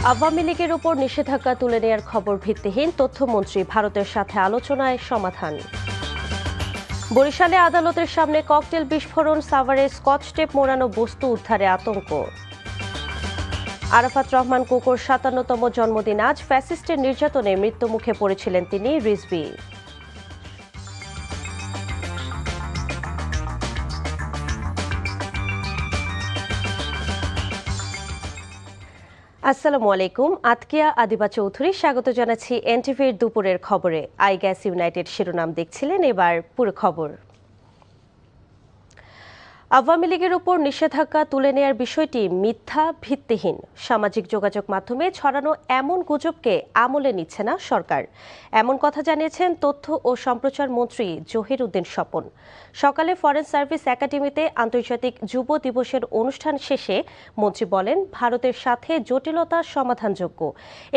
আওয়ামী লীগের উপর নিষেধাজ্ঞা তুলে নেওয়ার খবর ভিত্তিহীন, তথ্যমন্ত্রী ভারতের সাথে আলোচনায় সমাধান। বরিশালে আদালতের সামনে ককটেল বিস্ফোরণ, সাভারে স্কচ টেপ মোড়ানো বস্তু উদ্ধারে আতঙ্ক। আরাফাত রহমান কোকোর ৫৭তম জন্মদিন আজ। ফ্যাসিস্টের নির্যাতনে মৃত্যুমুখে পড়েছিলেন তিনি। রিজভী। আসসালামু আলাইকুম। আতকিয়া আদিবা চৌধুরী স্বাগত জানাচ্ছি এনটিভির দুপুরের খবরে। আই গ্যাস ইউনাইটেড শিরোনাম দেখছিলেন, এবার পুরো খবর। আওয়ামী লীগের উপর নিষেধাজ্ঞা তুলে নেয়ার বিষয়টি মিথ্যা, ভিত্তিহীন। সামাজিক যোগাযোগ মাধ্যমে ছড়ানো এমন গুজবকে আমলে নিচ্ছে না সরকার, এমন কথা জানিয়েছেন তথ্য ও সম্প্রচার মন্ত্রী জহির উদ্দিন স্বপন। সকালে ফরেন সার্ভিস একাডেমিতে আন্তর্জাতিক যুব দিবসের অনুষ্ঠান শেষে মন্ত্রী বলেন, ভারতের সাথে জটিলতা সমাধানযোগ্য।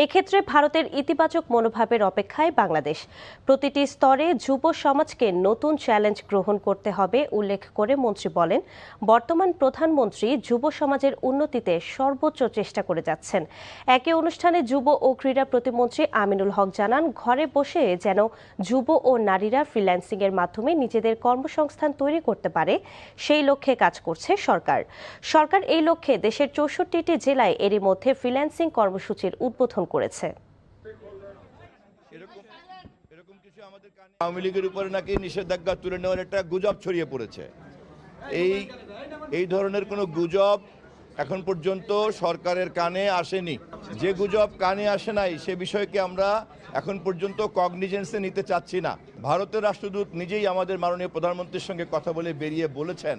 এক্ষেত্রে ভারতের ইতিবাচক মনোভাবের অপেক্ষায় বাংলাদেশ। প্রতিটি স্তরে যুব সমাজকে নতুন চ্যালেঞ্জ গ্রহণ করতে হবে উল্লেখ করে মন্ত্রী বলেন, বর্তমান প্রধানমন্ত্রী যুব সমাজের উন্নতিতে সর্বোচ্চ চেষ্টা করে যাচ্ছেন। একই অনুষ্ঠানে যুব ও ক্রীড়া প্রতিমন্ত্রী আমিনুল হক জানান, ঘরে বসে যেন যুব ও নারীরা ফ্রিল্যান্সিং এর মাধ্যমে নিজেদের কর্মসংস্থান তৈরি করতে পারে, সেই লক্ষ্যে কাজ করছে সরকার। সরকার এই লক্ষ্যে দেশের ৬৪টি জেলায় এরই মধ্যে ফ্রিল্যান্সিং কর্মসূচির উদ্বোধন করেছে। আওয়ামী লীগের উপরে নাকি নিষেধাজ্ঞা তুলে নেওয়ার একটা গুজব ছড়িয়ে পড়েছে। এই ধরনের কোনো গুজব এখন পর্যন্ত সরকারের কানে আসেনি। যে গুজব কানে আসে নাই সে বিষয়কে আমরা এখন পর্যন্ত কগনিজেন্সে নিতে চাচ্ছি না। ভারতের রাষ্ট্রদূত নিজেই আমাদের মাননীয় প্রধানমন্ত্রীর সঙ্গে কথা বলে বেরিয়ে বলেছেন,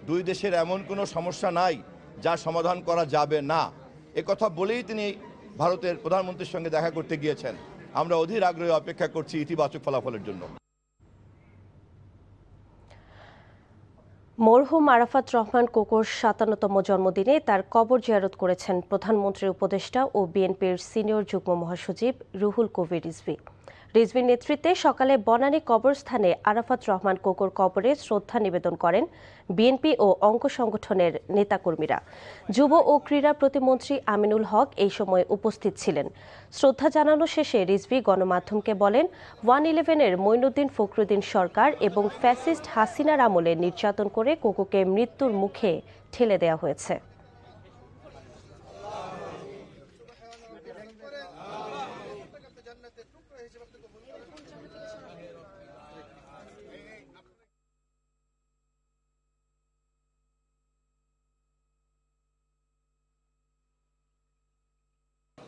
দুই দেশের এমন কোনো সমস্যা নাই যা সমাধান করা যাবে না। কথা বলেই তিনি ভারতের প্রধানমন্ত্রীর সঙ্গে দেখা করতে গিয়েছেন। আমরা অধীর আগ্রহে অপেক্ষা করছি ইতিবাচক ফলাফলের জন্য। মরহুম আরাফাত রহমান কোকোর ৫৭তম জন্মদিনে তার কবর জিয়ারত করেছেন প্রধানমন্ত্রীর উপদেষ্টা ও বিএনপির সিনিয়র যুগ্ম মহাসচিব রুহুল কবির রিজভী। রিজভীর নেতৃত্বে সকালে বনানী কবরস্থানে আরাফাত রহমান কোকোর কবরে শ্রদ্ধা নিবেদন করেন বিএনপি ও অঙ্গ সংগঠনের নেতাকর্মীরা। যুব ও ক্রীড়া প্রতিমন্ত্রী আমিনুল হক এই সময় উপস্থিত ছিলেন। শ্রদ্ধা জানানো শেষে রিজভী গণমাধ্যমকে বলেন, 111-এর মঈনুদ্দিন ফখরুদ্দিন সরকার এবং ফ্যাসিস্ট হাসিনার আমলে নির্যাতন করে কোকোকে মৃত্যুর মুখে ঠেলে দেওয়া হয়েছে।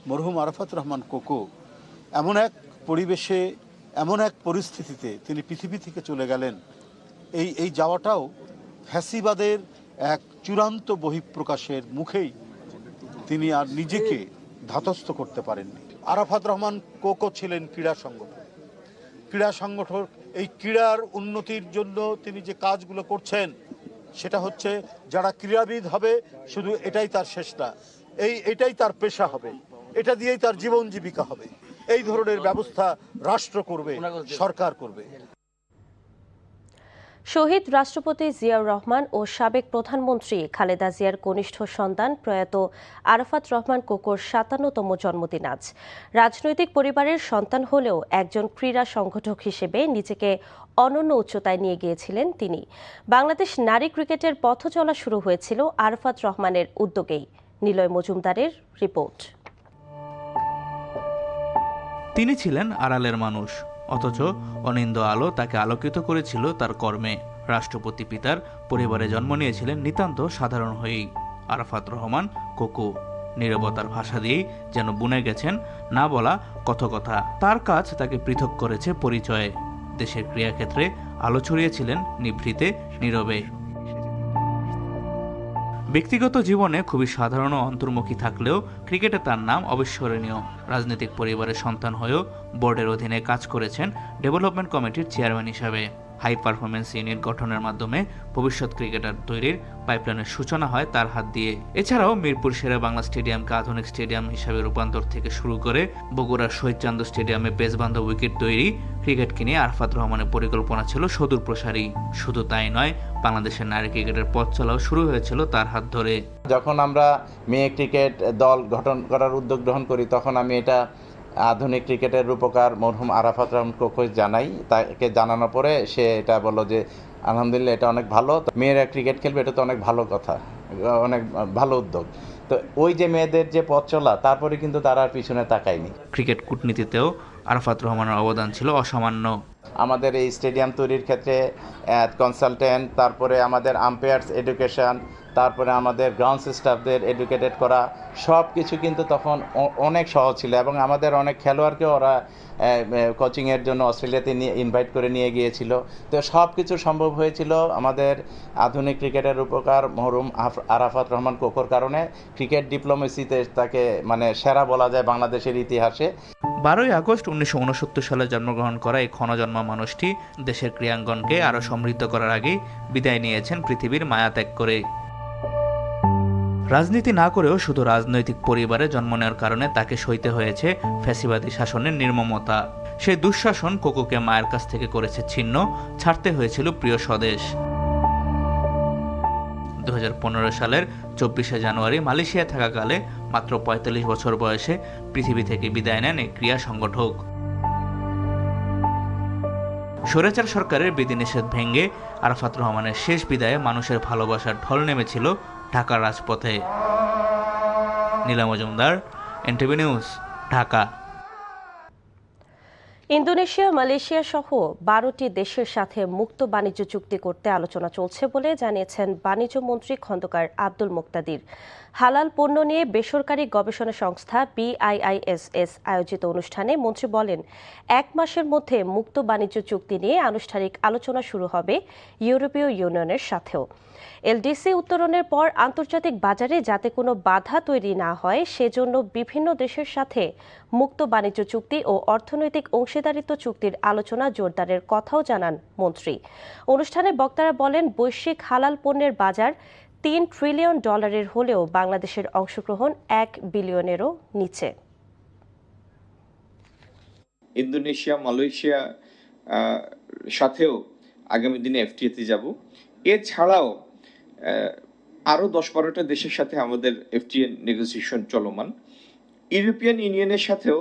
মরহুম আরাফাত রহমান কোকো এমন এক পরিবেশে, এমন এক পরিস্থিতিতে তিনি পৃথিবী থেকে চলে গেলেন, এই যাওয়াটাও ফ্যাসিবাদের এক চূড়ান্ত বহিঃপ্রকাশের মুখেই তিনি আর নিজেকে ধাতস্থ করতে পারেননি। আরাফাত রহমান কোকো ছিলেন ক্রীড়া সংগঠন। এই ক্রীড়ার উন্নতির জন্য তিনি যে কাজগুলো করছেন সেটা হচ্ছে, যারা ক্রীড়াবিদ হবে শুধু এটাই তার শেষ না, এটাই তার পেশা হবে, এটা দিয়েই তার জীবন জীবিকা হবে। এই ধরনের ব্যবস্থা রাষ্ট্র করবে, সরকার করবে। শহীদ রাষ্ট্রপতি জিয়াউর রহমান ও সাবেক প্রধানমন্ত্রী খালেদা জিয়ার কনিষ্ঠ সন্তান প্রয়াত আরাফাত রহমান কোকোর ৫৭তম জন্মদিন আজ। রাজনৈতিক পরিবারের সন্তান হলেও একজন ক্রীড়া সংগঠক হিসেবে নিজেকে অনন্য উচ্চতায় নিয়ে গিয়েছিলেন তিনি। বাংলাদেশ নারী ক্রিকেটের পথ চলা শুরু হয়েছিল আরাফাত রহমানের উদ্যোগেই। নিলয় মজুমদারের রিপোর্ট। তিনি ছিলেন আড়ালের মানুষ, অথচ অনিন্দ আলো তাকে আলোকিত করেছিল তার কর্মে। রাষ্ট্রপতি পিতার পরিবারে জন্ম নিয়েছিলেন নিতান্ত সাধারণ হয়েই। আরাফাত রহমান কোকো নীরবতার ভাষা দিয়েই যেন বুনে গেছেন না বলা কত কথা। তার কাজ তাকে পৃথক করেছে পরিচয়ে। দেশের ক্রীড়াক্ষেত্রে আলো ছড়িয়েছিলেন নিভৃতে, নীরবে। ব্যক্তিগত জীবনে খুবই সাধারণ ও অন্তর্মুখী থাকলেও ক্রিকেটে তার নাম অবিস্মরণীয়। রাজনৈতিক পরিবারের সন্তান হয়েও বোর্ডের অধীনে কাজ করেছেন ডেভেলপমেন্ট কমিটির চেয়ারম্যান হিসাবে। হাই পারফরমেন্স ইউনিট গঠনের মাধ্যমে ভবিষ্যৎ ক্রিকেটার তৈরির পাইপলাইনের সূচনা হয় তার হাত দিয়ে। এছাড়াও মিরপুর শেরে বাংলা স্টেডিয়ামকে আধুনিক স্টেডিয়াম হিসাবে রূপান্তর থেকে শুরু করে বগুড়ার শহীদ চান্দু স্টেডিয়ামে পেসবান্ধব উইকেট তৈরি, ক্রিকেটকে নিয়ে আরাফাত রহমানের পরিকল্পনা ছিল সুদূর প্রসারী। শুধু তাই নয়, বাংলাদেশের নারী ক্রিকেটের পথ চলাও শুরু হয়েছিল তার হাত ধরে। যখন আমরা মেয়ে ক্রিকেট দল গঠন করার উদ্যোগ গ্রহণ করি, তখন আমি এটা আধুনিক ক্রিকেটের রূপকার মরহুম আরাফাত রহমান কোকোকে জানাই। তাকে জানানোর পরে সে এটা বলল যে আলহামদুলিল্লাহ, এটা অনেক ভালো, মেয়েরা ক্রিকেট খেলবে, এটা তো অনেক ভালো কথা, অনেক ভালো উদ্যোগ। তো ওই যে মেয়েদের যে পথ চলা, তারপরে কিন্তু তারা আর পিছনে তাকায়নি। ক্রিকেট কূটনীতিতেও আরাফাত রহমানের অবদান ছিল অসামান্য। আমাদের এই স্টেডিয়াম তৈরির ক্ষেত্রে কনসালটেন্ট, তারপরে আমাদের আম্পায়ার্স এডুকেশন, তারপরে আমাদের গ্রাউন্ড স্টাফদের এডুকেটেড করা, সব কিছু কিন্তু তখন অনেক সহজ ছিল। এবং আমাদের অনেক খেলোয়াড়কে ওরা কোচিংয়ের জন্য অস্ট্রেলিয়াতে নিয়ে ইনভাইট করে নিয়ে গিয়েছিল। তো সব কিছু সম্ভব হয়েছিল আমাদের আধুনিক ক্রিকেটের রূপকার মরহুম আরাফাত রহমান কোকোর কারণে। ক্রিকেট ডিপ্লোমেসিতে তাকে মানে সেরা বলা যায় বাংলাদেশের ইতিহাসে। 12ই আগস্ট 1969 সালে জন্মগ্রহণ করা এই ক্ষণজন্মা মানুষটি দেশের ক্রীড়াঙ্গনকে আরও সমৃদ্ধ করার আগেই বিদায় নিয়েছেন পৃথিবীর মায়া ত্যাগ করে। রাজনীতি না করেও শুধু রাজনৈতিক পরিবারে জন্ম নেওয়ার কারণে তাকে সইতে হয়েছে ফ্যাসিবাদী শাসনের নির্মমতা। সেই দুঃশাসন কোকোকে মায়ের কাছ থেকে করেছে ছিন্ন, ছাড়তে হয়েছিল প্রিয় স্বদেশ। 2015 সালের 24শে জানুয়ারি মালয়েশিয়ায় থাকাকালে মাত্র 45 বছর বয়সে পৃথিবী থেকে বিদায় নেন এই ক্রীড়া সংগঠক। স্বৈরাচার সরকারের বিধিনিষেধ ভেঙে আরাফাত রহমানের শেষ বিদায়ে মানুষের ভালোবাসার ঢল নেমেছিল ঢাকার রাজপথে। Nila Majumdar, NTV news, Dhaka. Indonesia, Malaysia সহ 12টি দেশের সাথে মুক্ত বাণিজ্য চুক্তি করতে আলোচনা চলছে বলে জানিয়েছেন বাণিজ্য মন্ত্রী খন্দকার আব্দুল মুক্তাদির। হালাল পণ্য নিয়ে বেসরকারি গবেষণা সংস্থা BIISS আয়োজিত অনুষ্ঠানে মন্ত্রী বলেন, 1 মাসের মধ্যে মুক্ত বাণিজ্য চুক্তি নিয়ে আনুষ্ঠানিক আলোচনা শুরু হবে ইউরোপীয় ইউনিয়নের সাথেও। LDC উত্তরণের পর আন্তর্জাতিক বাজারে যাতে কোনো বাধা তৈরি না হয় সেজন্য বিভিন্ন দেশের সাথে মুক্ত বাণিজ্য চুক্তি ও অর্থনৈতিক অংশীদারিত্ব চুক্তির আলোচনা জোরদারের কথাও জানান মন্ত্রী। অনুষ্ঠানে বক্তারা বলেন, বৈশ্বিক হালাল পণ্যের বাজার $3 ট্রিলিয়ন হলেও বাংলাদেশের অংশগ্রহণ $1 বিলিয়নেরও নিচে। ইন্দোনেশিয়া, মালয়েশিয়া সাথেও আগামী দিনে FTA-তে যাব। এছাড়াও আরও 10-12টা দেশের সাথে আমাদের FTA নেগোসিয়েশন চলমান। ইউরোপিয়ান ইউনিয়নের সাথেও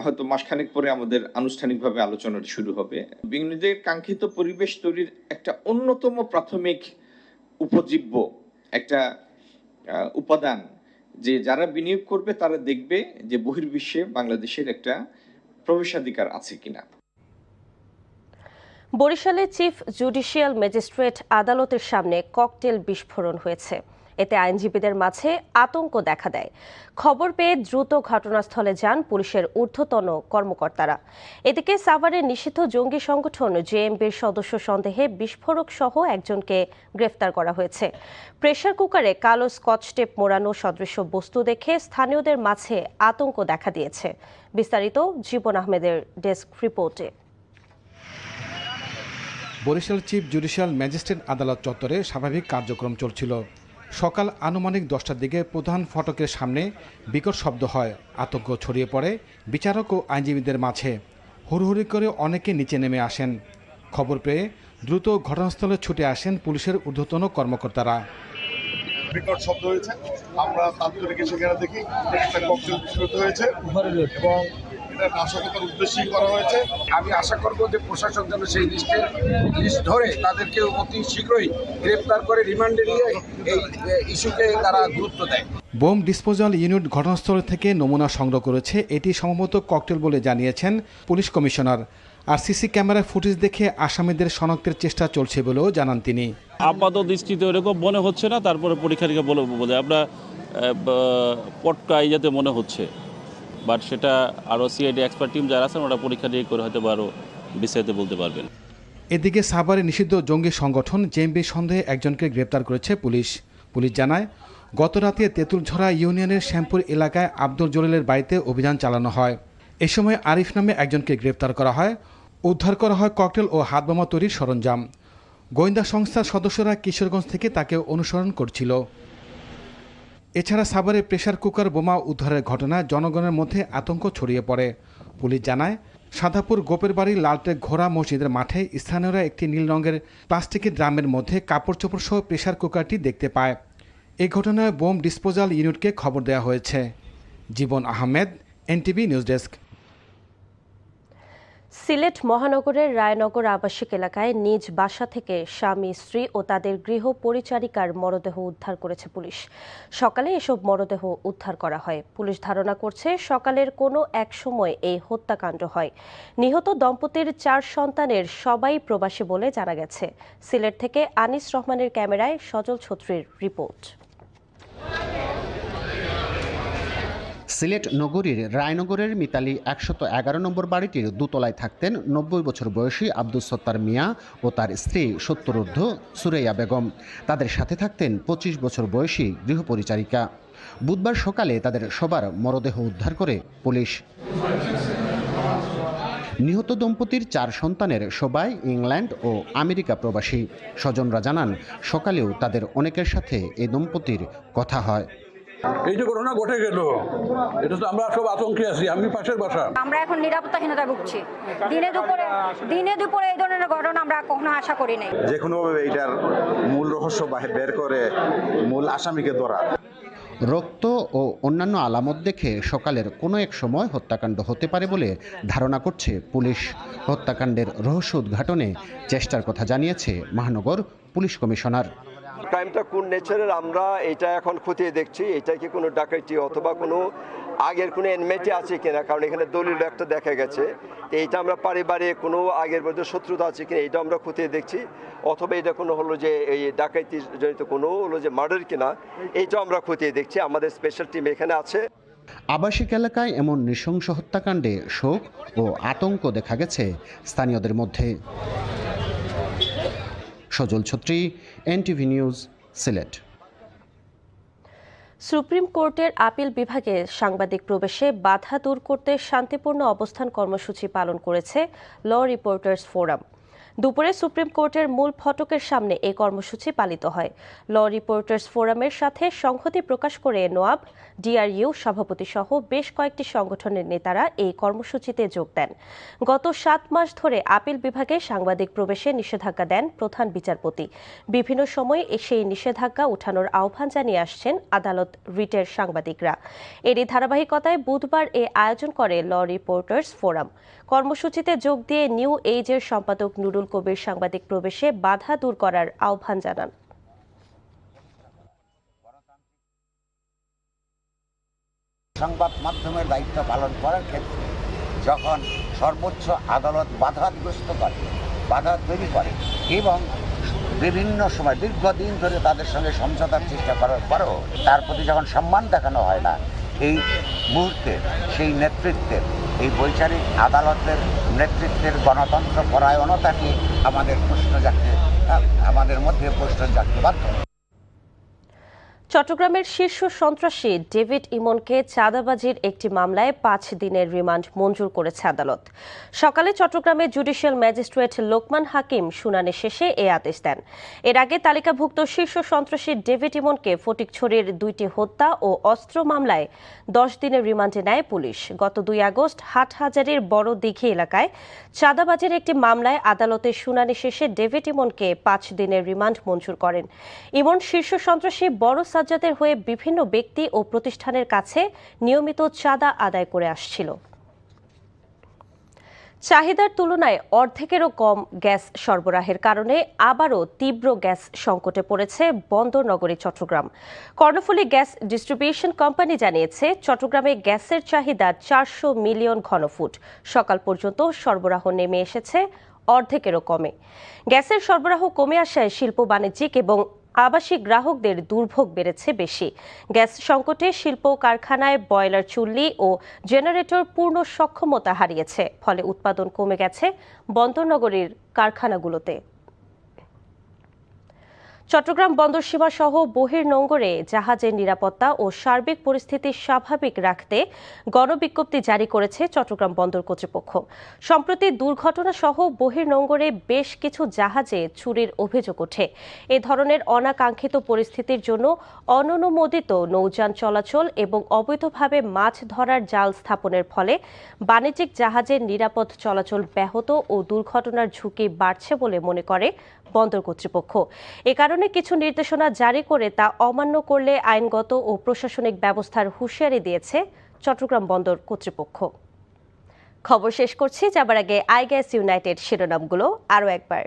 হয়তো মাসখানেক পরে আমাদের আনুষ্ঠানিকভাবে আলোচনাটা শুরু হবে। বিনিয়োগের কাঙ্ক্ষিত পরিবেশ তৈরির একটা অন্যতম প্রাথমিক উপজীব্য একটা উপাদান, যে যারা বিনিয়োগ করবে তারা দেখবে যে বহির্বিশ্বে বাংলাদেশের একটা প্রবেশাধিকার আছে কিনা। বরিশালে চিফ জুডিশিয়াল ম্যাজিস্ট্রেট আদালতের সামনে ককটেল বিস্ফোরণ হয়েছে। এতে আইনজীবীদের মাঝে আতঙ্ক দেখা দেয়। খবর পেয়ে দ্রুত ঘটনাস্থলে যান পুলিশের ঊর্ধ্বতন কর্মকর্তারা। এদিকে সাভারের নিষিদ্ধ জঙ্গি সংগঠন JMBর সদস্য সন্দেহে বিস্ফোরক সহ একজনকে গ্রেফতার করা হয়েছে। প্রেসার কুকারে কালো স্কচ টেপ মোড়ানো সদৃশ্য বস্তু দেখে স্থানীয়দের মাঝে আতঙ্ক দেখা দিয়েছে। বিস্তারিত জীবন আহমেদের ডেস্ক রিপোর্টে। বরিশাল চিফ জুডিশিয়াল ম্যাজিস্ট্রেট আদালত চত্বরে স্বাভাবিক কার্যক্রম চলছিল। সকাল আনুমানিক 10টার দিকে প্রধান ফটকের সামনে বিকট শব্দ হয়। আতঙ্ক ছড়িয়ে পড়ে বিচারক ও আইনজীবীদের মাঝে। হুড়হুড়ি করে অনেকে নিচে নেমে আসেন। খবর পেয়ে দ্রুত ঘটনাস্থলে ছুটে আসেন পুলিশের ঊর্ধ্বতন কর্মকর্তারা। বিকট শব্দ হয়েছে, আমরা তাৎক্ষণিক সেখানে দেখি একটা ককটেল বিস্ফোরিত হয়েছে এবং এটা নাশকতার উদ্দেশ্যেই করা হয়েছে। আমি আশা করব যে প্রশাসন যেন সেই লিস্ট ধরে তাদেরকে অতি শীঘ্রই গ্রেপ্তার করে রিমান্ডে নিয়ে এই ইস্যুকে তারা গুরুত্ব দেয়। বোম ডিসপোজাল ইউনিট ঘটনাস্থল থেকে নমুনা সংগ্রহ করেছে। এটি সম্ভবত ককটেল বলে জানিয়েছেন পুলিশ কমিশনার। আর সিসি ক্যামেরার ফুটেজ দেখে আসামিদের শনাক্তের চেষ্টা চলছে বলেও জানান তিনি। আপাত দৃষ্টিতে ওরকম মনে হচ্ছে না, তারপরে পরীক্ষা নিরীক্ষা বলে আমরা পটকা যাতে মনে হচ্ছে, বাট সেটা আরও সিআইডি এক্সপার্ট টিম যারা আছেন ওরা পরীক্ষা নিরীক্ষা করে হয়তো আরও বিস্তারিত বলতে পারবেন। এদিকে সাভারে নিষিদ্ধ জঙ্গি সংগঠন JMB সন্দেহে একজনকে গ্রেপ্তার করেছে পুলিশ। পুলিশ জানায়, গতরাতে তেঁতুলঝরা ইউনিয়নের শ্যামপুর এলাকায় আব্দুল জলিলের বাড়িতে অভিযান চালানো হয়। এ সময় আরিফ নামে একজনকে গ্রেপ্তার করা হয়। উদ্ধার করা হয় ককটেল ও হাতবোমা তৈরির সরঞ্জাম। গোয়েন্দা সংস্থার সদস্যরা কিশোরগঞ্জ থেকে তাকে অনুসরণ করছিল। এছাড়া সাভারে প্রেসার কুকার বোমা উদ্ধারের ঘটনায় জনগণের মধ্যে আতঙ্ক ছড়িয়ে পড়ে। পুলিশ জানায়, সাদাপুর গোপের বাড়ি লালটেক ঘোড়া মসজিদের মাঠে স্থানীয়রা একটি নীল রঙের প্লাস্টিকের ড্রামের মধ্যে কাপড় চোপড় সহ প্রেসার কুকারটি দেখতে পায়। এই ঘটনায় বোম ডিসপোজাল ইউনিটকে খবর দেওয়া হয়েছে। Jibon Ahmed, NTV news desk. Sylhet মহানগরের রায়নগর আবাসিক এলাকায় নিজ বাসা থেকে স্বামী, স্ত্রী ও তাদের গৃহ পরিচারিকার মরদেহ উদ্ধার করেছে পুলিশ। সকালে এসব মরদেহ উদ্ধার করা হয়। পুলিশ ধারণা করছে সকালের কোনো এক সময় এই হত্যাকাণ্ড হয়। নিহত দম্পতির 4 সন্তানের সবাই প্রবাসী বলে জানা গেছে। সিলেট থেকে আনিস রহমানের ক্যামেরায় সজল ছত্রীর রিপোর্ট। সিলেট নগরীর রায়নগরের মিতালি 111 নম্বর বাড়িটির দোতলায় থাকতেন 90 বছর বয়সী আব্দুল সত্তার মিয়া ও তার স্ত্রী 70 সুরাইয়া বেগম। তাদের সাথে থাকতেন 25 বছর বয়সী গৃহপরিচারিকা। বুধবার সকালে তাদের সবার মরদেহ উদ্ধার করে পুলিশ। নিহত দম্পতির 4 সন্তানের সবাই ইংল্যান্ড ও আমেরিকা প্রবাসী। স্বজনরা জানান, সকালেও তাদের অনেকের সাথে এই দম্পতির কথা হয়। এই যে ঘটনা ঘটে গেল, এটা তো আমরা সব আতঙ্কে আছি। আমি পাশের বাসা, আমরা এখন নিরাপত্তাহীনতায় ভুগছি। দিনে দুপুরে এই ধরনের ঘটনা আমরা কখনো আশা করি নাই। যে কোনোভাবে এটার মূল রহস্য বের করে মূল আসামিকে ধরা। রক্ত ও অন্যান্য আলামত দেখে সকালের কোনো এক সময় হত্যাকাণ্ড হতে পারে বলে ধারণা করছে পুলিশ। হত্যাকাণ্ডের রহস্য উদ্ঘাটনে চেষ্টার কথা জানিয়েছে মহানগর পুলিশ কমিশনার। ক্রাইমটা কোন নেচারের আমরা এটা এখন খতিয়ে দেখছি। এটা কি কোনো ডাকাতি অথবা কোনো আগের কোনো এনমেটি আছে কিনা, কারণ এখানে দলিল একটা দেখা গেছে। এইটা আমরা পারিবারিক কোনো আগের মধ্যে শত্রুতা আছে কিনা এটা আমরা খতিয়ে দেখছি, অথবা এটা কোনো হলো যে এই ডাকাতি জড়িত কোনো হলো যে মার্ডার কিনা এইটাও আমরা খতিয়ে দেখছি। আমাদের স্পেশাল টিম এখানে আছে। আবাসিক এলাকায় এমন নৃশংস হত্যাকাণ্ডে শোক ও আতঙ্ক দেখা গেছে স্থানীয়দের মধ্যে। Sajal Chhatri, NTV news, Sylhet. Supreme কোর্টের আপিল বিভাগে সাংবাদিক প্রবেশে বাধা দূর করতে শান্তিপূর্ণ অবস্থান কর্মসূচি পালন করেছে ল রিপোর্টার্স ফোরাম। দুপুরে সুপ্রিম কোর্টের মূল ফটকের সামনে এই কর্মসূচি পালিত হয়। ল রিপোর্টার্স ফোরামের সাথে সংহতি প্রকাশ করে নোয়াব, ডিআরইউ সভাপতি সহ বেশ কয়েকটি সংগঠনের নেতারা এই কর্মসূচিতে যোগ দেন। গত 7 মাস ধরে আপিল বিভাগে সাংবাদিক প্রবেশে নিষেধাজ্ঞা দেন প্রধান বিচারপতি। বিভিন্ন সময়ে সেই নিষেধাজ্ঞা উঠানোর আহ্বান জানিয়ে আসছেন আদালত রিটের সাংবাদিকরা। এরই ধারাবাহিকতায় বুধবার এ আয়োজন করে ল রিপোর্টার্স ফোরাম। কর্মসূচিতে যোগ দিয়ে নিউ এইজের সম্পাদক নুরুল কবির সাংবাদিক প্রবেশে বাধা দূর করার আহ্বান জানান। সংবাদ মাধ্যমের দায়িত্ব পালন করার ক্ষেত্রে যখন সর্বোচ্চ আদালত বাধাগ্রস্ত করে, বাধা তৈরি করে এবং বিভিন্ন সময় দীর্ঘদিন ধরে তাদের সঙ্গে সমঝোতার চেষ্টা করার পরেও তার প্রতি যখন সম্মান দেখানো হয় না, এই মুহূর্তে সেই নেতৃত্বের, এই বৈচারিক আদালতের নেতৃত্বের গণতন্ত্র পরায়ণতাকে আমাদের মধ্যে প্রশ্ন জাগতে বাধ্য। চট্টগ্রামের শীর্ষ সন্ত্রাসী ডেভিড ইমনকে চাঁদাবাজির একটি মামলায় 5 দিনের রিমান্ড মঞ্জুর করেছে আদালত। সকালে চট্টগ্রামের জুডিশিয়াল ম্যাজিস্ট্রেট লোকমান হাকিম শুনানি শেষে এ আদেশ দেন। এর আগে তালিকাভুক্ত শীর্ষ সন্ত্রাসী ডেভিড ইমনকে ফটিকছড়ির 2টি হত্যা ও অস্ত্র মামলায় 10 দিনের রিমান্ডে নেয় পুলিশ। গত 2 আগস্ট হাটহাজারীর বড় দিঘি এলাকায় চাঁদাবাজির একটি মামলায় আদালতের শুনানি শেষে ডেভিড ইমনকে 5 দিনের রিমান্ড মঞ্জুর করেন। ইমন শীর্ষ সন্ত্রাসী বড় সাজ্জাদের হয়ে বিভিন্ন ব্যক্তি ও প্রতিষ্ঠানের কাছে নিয়মিত চাঁদা আদায় করে আসছিল। চাহিদার তুলনায় অর্ধেকেরও কম গ্যাস সরবরাহের কারণে আবারও তীব্র গ্যাস সংকটে পড়েছে বন্দর নগরী Chattogram. Karnaphuli gas distribution company জানিয়েছে, চট্টগ্রামে গ্যাসের চাহিদা 400 মিলিয়ন ঘনফুট। সকাল পর্যন্ত সরবরাহ নেমে এসেছে অর্ধেকেরও কমে। গ্যাসের সরবরাহ কমে আসায় শিল্প, বাণিজ্যিক এবং আবাসিক গ্রাহকদের দুর্ভোগ বেড়েছে বেশি। গ্যাস সংকটে শিল্প কারখানায় বয়লার চুল্লি ও জেনারেটর পূর্ণ সক্ষমতা হারিয়েছে, ফলে উৎপাদন কমে গেছে বন্দরনগরীর কারখানাগুলোতে। চট্টগ্রাম বন্দর সীমা সহ বহির্নোঙরে জাহাজের নিরাপত্তা ও সার্বিক পরিস্থিতি স্বাভাবিক রাখতে গণবিজ্ঞপ্তি জারি করেছে চট্টগ্রাম বন্দর কর্তৃপক্ষ। সম্প্রতি দুর্ঘটনা সহ বহির্নোঙরে বেশ কিছু জাহাজে চুরির অভিযোগ ওঠে। এ ধরনের অনাকাঙ্ক্ষিত পরিস্থিতির জন্য অননুমোদিত নৌযান চলাচল এবং অবৈধভাবে মাছ ধরার জাল স্থাপনের ফলে বাণিজ্যিক জাহাজের নিরাপদ চলাচল ব্যাহত ও দুর্ঘটনার ঝুঁকি বাড়ছে বলে মনে করে বন্দর কর্তৃপক্ষ। এ কারণে কিছু নির্দেশনা জারি করে তা অমান্য করলে আইনগত ও প্রশাসনিক ব্যবস্থার হুঁশিয়ারি দিয়েছে চট্টগ্রাম বন্দর কর্তৃপক্ষ। খবর শেষ করছি, যাবার আগে আইগ্যাস ইউনাইটেড শিরোনামগুলো আরও একবার।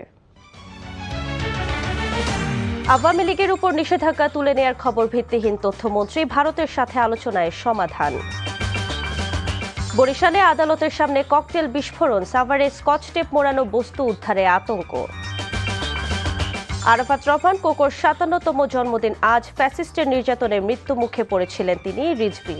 আওয়ামী লীগের উপর নিষেধাজ্ঞা তুলে নেয়ার খবর ভিত্তিহীন, তথ্যমন্ত্রী ভারতের সাথে আলোচনায় সমাধান। বরিশালে আদালতের সামনে ককটেল বিস্ফোরণ, সাভারে স্কচ টেপ মোড়ানো বস্তু উদ্ধারে আতঙ্ক। আরাফাত রহমান কোকোর ৫৭তম জন্মদিন আজ, ফ্যাসিস্টের নির্যাতনে মৃত্যু মুখে পড়েছিলেন তিনি রিজভী।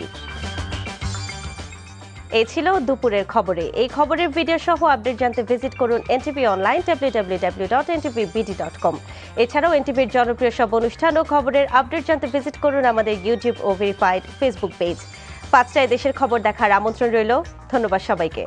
এই ছিল দুপুরের খবরে। এই খবরের ভিডিও সহ আপডেট জানতে ভিজিট করুন এনটিভি অনলাইন www.ntvbd.com। এছাড়াও এনটিভির জনপ্রিয় সব অনুষ্ঠান ও খবরের আপডেট জানতে ভিজিট করুন আমাদের ইউটিউব ও ভেরিফাইড ফেসবুক পেজ। ৫টায় দেশের খবর দেখার আমন্ত্রণ রইল। ধন্যবাদ সবাইকে।